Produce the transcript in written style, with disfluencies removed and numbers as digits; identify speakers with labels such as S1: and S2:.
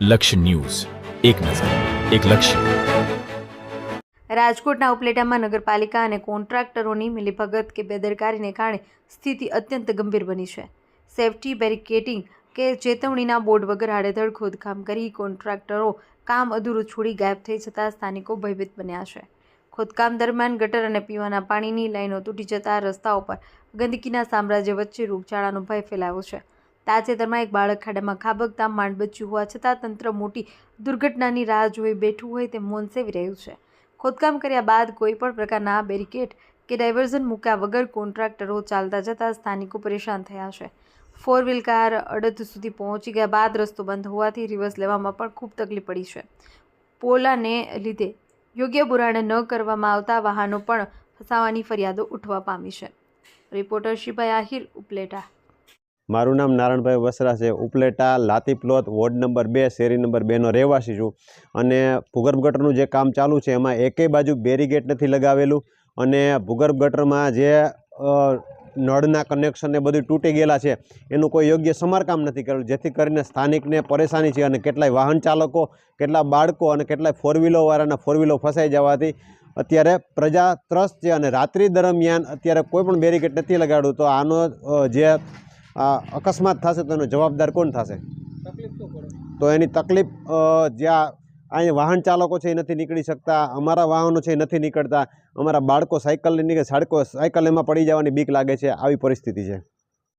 S1: લક્ષ્ય ન્યૂઝ, એક નજર, એક લક્ષ્ય.
S2: રાજકોટના ઉપલેટામાં નગરપાલિકા અને કોન્ટ્રાક્ટરોની મિલીભગત કે બેદરકારીને કારણે સ્થિતિ અત્યંત ગંભીર બની છે. સેફટી બેરિકેડિંગ કે ચેતવણીના બોર્ડ વગર આડેધડ ખોદકામ કરી કોન્ટ્રાક્ટરો કામ અધૂરું છોડી ગાયબ થઈ જતા સ્થાનિકો ભયભીત બન્યા છે. ખોદકામ દરમિયાન ગટર અને પીવાના પાણીની લાઈનો તૂટી જતા રસ્તાઓ પર ગંદકીના સામ્રાજ્ય વચ્ચે રોગચાળાનો ભય ફેલાયો છે. તાજેતરમાં એક બાળક ખાડામાં ખાબકતા માંડ બચ્યું હોવા છતાં તંત્ર મોટી દુર્ઘટનાની રાહ જોઈ બેઠું હોય તેમ મૌન સેવી રહ્યું છે. ખોદકામ કર્યા બાદ કોઈપણ પ્રકારના બેરિકેડ કે ડાયવર્ઝન મૂક્યા વગર કોન્ટ્રાક્ટરો ચાલતા જતા સ્થાનિકો પરેશાન થયા છે. 4 વ્હીલ કાર અડધ સુધી પહોંચી ગયા બાદ રસ્તો બંધ હોવાથી રિવર્સ લેવામાં પણ ખૂબ તકલીફ પડી છે. પોલાને લીધે યોગ્ય પુરાણ ન કરવામાં આવતા વાહનો પણ ફસાવાની ફરિયાદો ઉઠવા પામી છે. રિપોર્ટર શિભાઈ આહિર, ઉપલેટા.
S3: મારું નામ નારણભાઈ વસરા છે. ઉપલેટા લાતી પ્લોટ વોર્ડ નંબર 2 શેરી નંબર 2નો રહેવાસી છું. અને ભૂગર્ભ ગટરનું જે કામ ચાલુ છે એમાં એકેય બાજુ બેરીગેટ નથી લગાવેલું અને ભૂગર્ભ ગટરમાં જે નળના કનેક્શન ને બધું તૂટી ગયેલા છે એનું કોઈ યોગ્ય સમારકામ નથી કરેલું, જેથી કરીને સ્થાનિકને પરેશાની છે. અને કેટલાય વાહન ચાલકો, કેટલા બાળકો અને કેટલાય ફોર વ્હીલોવાળાના ફોર વ્હીલો ફસાઈ જવાથી અત્યારે પ્રજા ત્રસ્ત છે. અને રાત્રિ દરમિયાન અત્યારે કોઈ પણ બેરીગેટ નથી લગાડ્યું, તો આનો જે અકસ્માત થશે તો એનો જવાબદાર કોણ થશે? તો એની તકલીફ જ્યાં અહીં વાહન ચાલકો છે એ નથી નીકળી શકતા, અમારા વાહનો છે એ નથી નીકળતા, અમારા બાળકો સાયકલ એમાં પડી જવાની બીક લાગે છે. આવી પરિસ્થિતિ છે.